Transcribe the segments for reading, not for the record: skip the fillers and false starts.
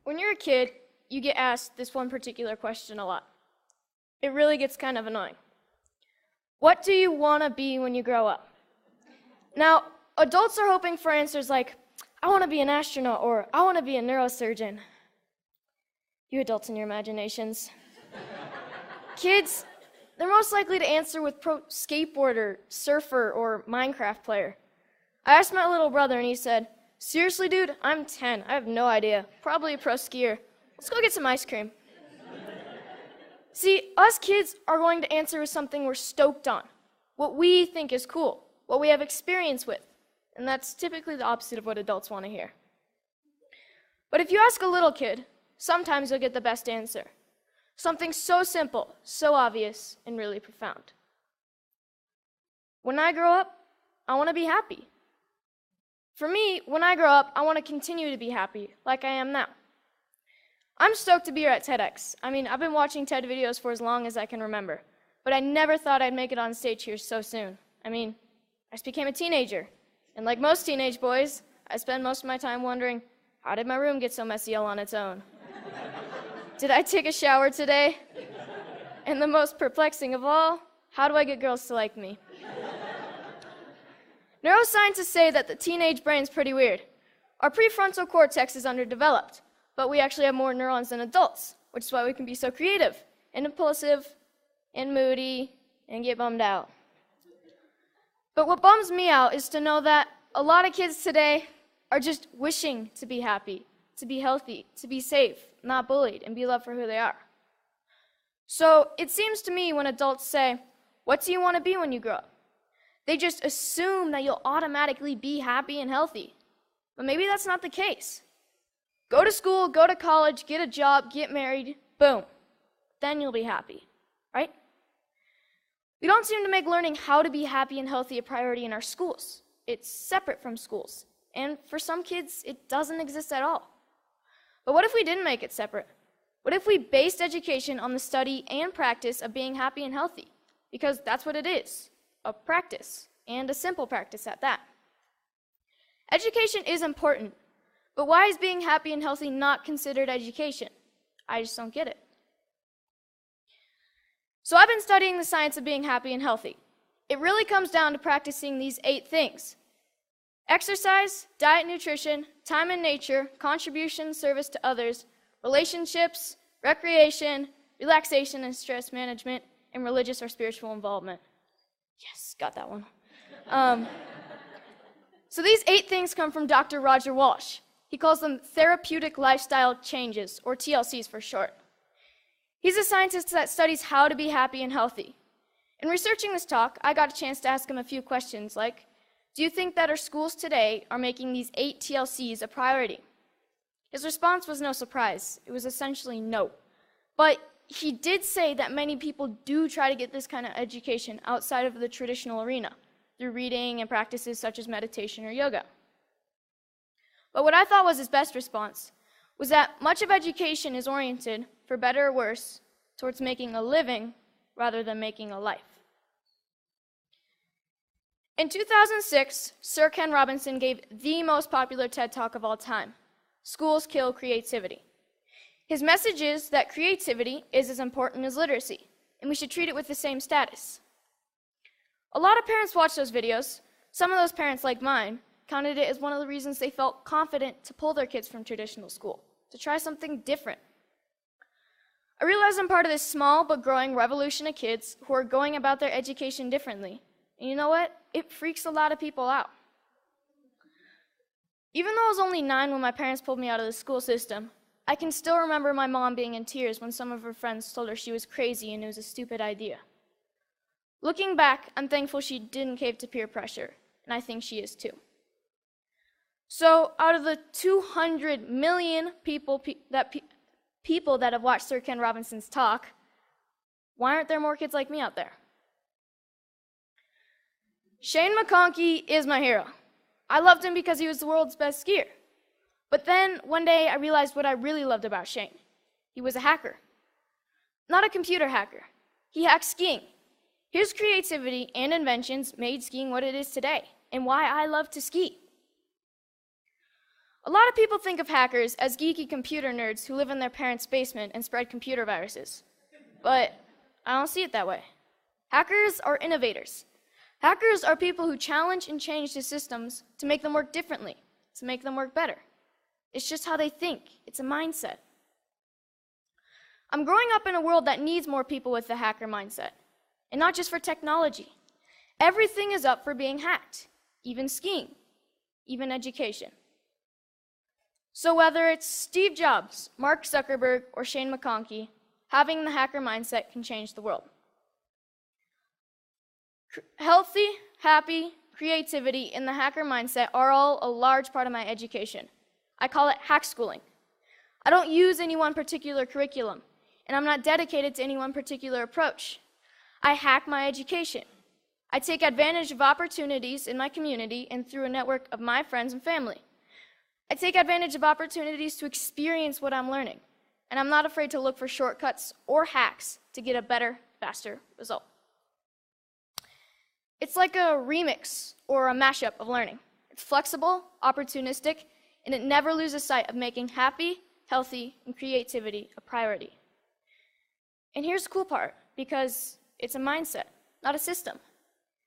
When you're a kid, you get asked this one particular question a lot. It really gets kind of annoying. What do you want to be when you grow up? Now, adults are hoping for answers like, I want to be an astronaut, or I want to be a neurosurgeon. You adults and your imaginations. Kids, they're most likely to answer with pro skateboarder, surfer, or Minecraft player. I asked my little brother and he said, seriously, dude, I'm 10. I have no idea. Probably a pro skier. Let's go get some ice cream. See, us kids are going to answer with something we're stoked on, what we think is cool, what we have experience with. And that's typically the opposite of what adults want to hear. But if you ask a little kid, sometimes you'll get the best answer. Something so simple, so obvious, and really profound. When I grow up, I want to be happy. For me, when I grow up, I want to continue to be happy, like I am now. I'm stoked to be here at TEDx. I've been watching TED videos for as long as I can remember, but I never thought I'd make it on stage here so soon. I just became a teenager, and like most teenage boys, I spend most of my time wondering, how did my room get so messy all on its own? Did I take a shower today? And the most perplexing of all, how do I get girls to like me? Neuroscientists say that the teenage brain's pretty weird. Our prefrontal cortex is underdeveloped, but we actually have more neurons than adults, which is why we can be so creative and impulsive and moody and get bummed out. But what bums me out is to know that a lot of kids today are just wishing to be happy, to be healthy, to be safe, not bullied, and be loved for who they are. So it seems to me when adults say, what do you want to be when you grow up? They just assume that you'll automatically be happy and healthy. But maybe that's not the case. Go to school, go to college, get a job, get married, boom. Then you'll be happy, right? We don't seem to make learning how to be happy and healthy a priority in our schools. It's separate from schools. And for some kids, it doesn't exist at all. But what if we didn't make it separate? What if we based education on the study and practice of being happy and healthy? Because that's what it is, a practice, and a simple practice at that. Education is important, but why is being happy and healthy not considered education? I just don't get it. So I've been studying the science of being happy and healthy. It really comes down to practicing these 8 things: exercise, diet, nutrition, time in nature, contribution, service to others, relationships, recreation, relaxation and stress management, and religious or spiritual involvement. Yes, got that one. So these 8 things come from Dr. Roger Walsh. He calls them therapeutic lifestyle changes, or TLCs for short. He's a scientist that studies how to be happy and healthy. In researching this talk, I got a chance to ask him a few questions like, do you think that our schools today are making these 8 TLCs a priority? His response was no surprise. It was essentially no. But he did say that many people do try to get this kind of education outside of the traditional arena, through reading and practices such as meditation or yoga. But what I thought was his best response was that much of education is oriented, for better or worse, towards making a living rather than making a life. In 2006, Sir Ken Robinson gave the most popular TED Talk of all time, Schools Kill Creativity. His message is that creativity is as important as literacy, and we should treat it with the same status. A lot of parents watch those videos. Some of those parents, like mine, counted it as one of the reasons they felt confident to pull their kids from traditional school, to try something different. I realize I'm part of this small but growing revolution of kids who are going about their education differently. And you know what? It freaks a lot of people out. Even though I was only 9 when my parents pulled me out of the school system, I can still remember my mom being in tears when some of her friends told her she was crazy and it was a stupid idea. Looking back, I'm thankful she didn't cave to peer pressure, and I think she is too. So out of the 200 million people that have watched Sir Ken Robinson's talk, why aren't there more kids like me out there? Shane McConkey is my hero. I loved him because he was the world's best skier. But then one day I realized what I really loved about Shane. He was a hacker. Not a computer hacker. He hacked skiing. His creativity and inventions made skiing what it is today, and why I love to ski. A lot of people think of hackers as geeky computer nerds who live in their parents' basement and spread computer viruses. But I don't see it that way. Hackers are innovators. Hackers are people who challenge and change the systems to make them work differently, to make them work better. It's just how they think. It's a mindset. I'm growing up in a world that needs more people with the hacker mindset, and not just for technology. Everything is up for being hacked, even skiing, even education. So whether it's Steve Jobs, Mark Zuckerberg, or Shane McConkey, having the hacker mindset can change the world. Healthy, happy, creativity, and the hacker mindset are all a large part of my education. I call it hack schooling. I don't use any one particular curriculum, and I'm not dedicated to any one particular approach. I hack my education. I take advantage of opportunities in my community and through a network of my friends and family. I take advantage of opportunities to experience what I'm learning, and I'm not afraid to look for shortcuts or hacks to get a better, faster result. It's like a remix or a mashup of learning. It's flexible, opportunistic, and it never loses sight of making happy, healthy, and creativity a priority. And here's the cool part, because it's a mindset, not a system.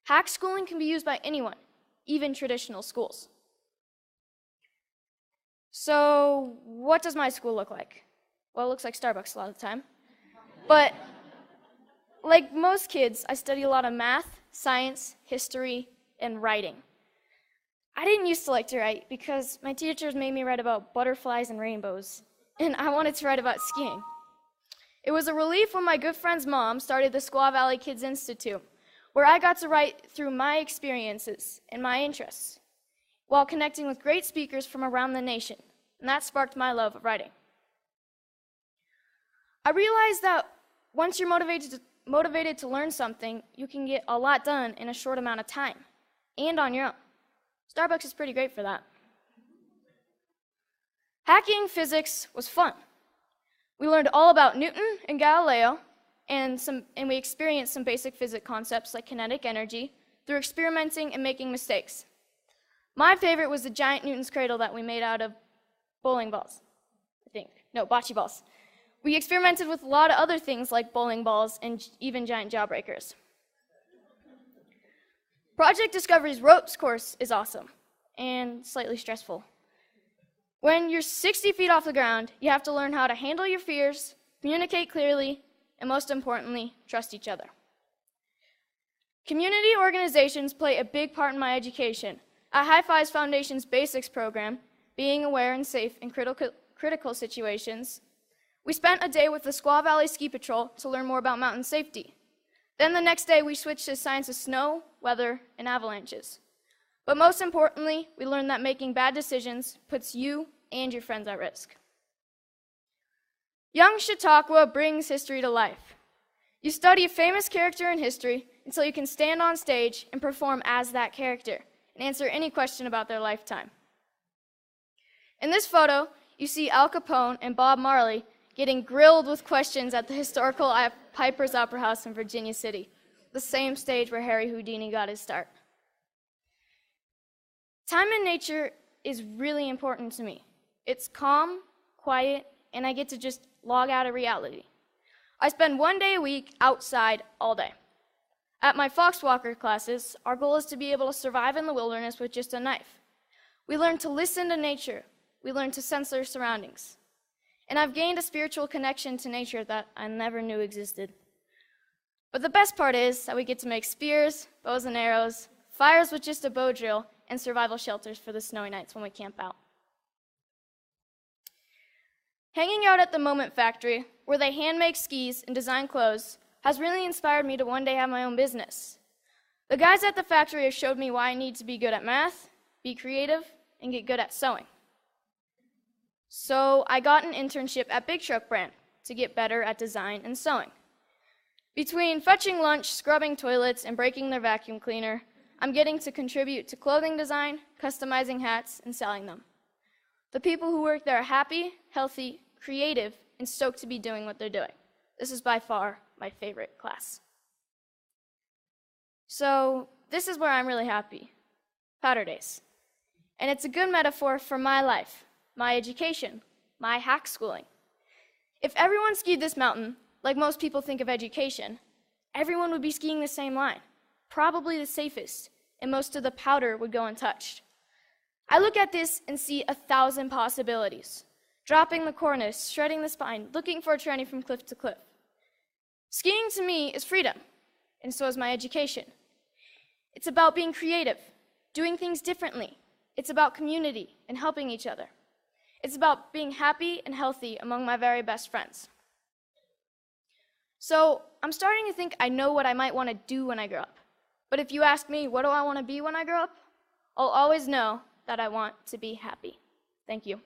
Hack schooling can be used by anyone, even traditional schools. So what does my school look like? Well, it looks like Starbucks a lot of the time. But like most kids, I study a lot of math, science, history, and writing. I didn't used to like to write because my teachers made me write about butterflies and rainbows, and I wanted to write about skiing. It was a relief when my good friend's mom started the Squaw Valley Kids Institute, where I got to write through my experiences and my interests, while connecting with great speakers from around the nation, and that sparked my love of writing. I realized that once you're motivated to learn something, you can get a lot done in a short amount of time, and on your own. Starbucks is pretty great for that. Hacking physics was fun. We learned all about Newton and Galileo, and we experienced some basic physics concepts like kinetic energy through experimenting and making mistakes. My favorite was the giant Newton's cradle that we made out of bowling balls, I think. No, bocce balls. We experimented with a lot of other things like bowling balls and even giant jawbreakers. Project Discovery's ropes course is awesome and slightly stressful. When you're 60 feet off the ground, you have to learn how to handle your fears, communicate clearly, and most importantly, trust each other. Community organizations play a big part in my education. At High Fives Foundation's Basics program, being aware and safe in critical situations, we spent a day with the Squaw Valley Ski Patrol to learn more about mountain safety. Then the next day, we switched to science of snow, weather, and avalanches. But most importantly, we learned that making bad decisions puts you and your friends at risk. Young Chautauqua brings history to life. You study a famous character in history until you can stand on stage and perform as that character and answer any question about their lifetime. In this photo, you see Al Capone and Bob Marley getting grilled with questions at the historical Piper's Opera House in Virginia City, the same stage where Harry Houdini got his start. Time in nature is really important to me. It's calm, quiet, and I get to just log out of reality. I spend 1 day a week outside all day. At my Foxwalker classes, our goal is to be able to survive in the wilderness with just a knife. We learn to listen to nature. We learn to sense our surroundings. And I've gained a spiritual connection to nature that I never knew existed. But the best part is that we get to make spears, bows and arrows, fires with just a bow drill, and survival shelters for the snowy nights when we camp out. Hanging out at the Moment Factory, where they hand make skis and design clothes, has really inspired me to one day have my own business. The guys at the factory have showed me why I need to be good at math, be creative, and get good at sewing. So I got an internship at Big Truck Brand to get better at design and sewing. Between fetching lunch, scrubbing toilets, and breaking their vacuum cleaner, I'm getting to contribute to clothing design, customizing hats, and selling them. The people who work there are happy, healthy, creative, and stoked to be doing what they're doing. This is by far my favorite class. So this is where I'm really happy. Powder days. And it's a good metaphor for my life, my education, my hack schooling. If everyone skied this mountain, like most people think of education, everyone would be skiing the same line, probably the safest, and most of the powder would go untouched. I look at this and see 1,000 possibilities. Dropping the cornice, shredding the spine, looking for a tranny from cliff to cliff. Skiing to me is freedom, and so is my education. It's about being creative, doing things differently. It's about community and helping each other. It's about being happy and healthy among my very best friends. So I'm starting to think I know what I might want to do when I grow up. But if you ask me, what do I want to be when I grow up? I'll always know that I want to be happy. Thank you.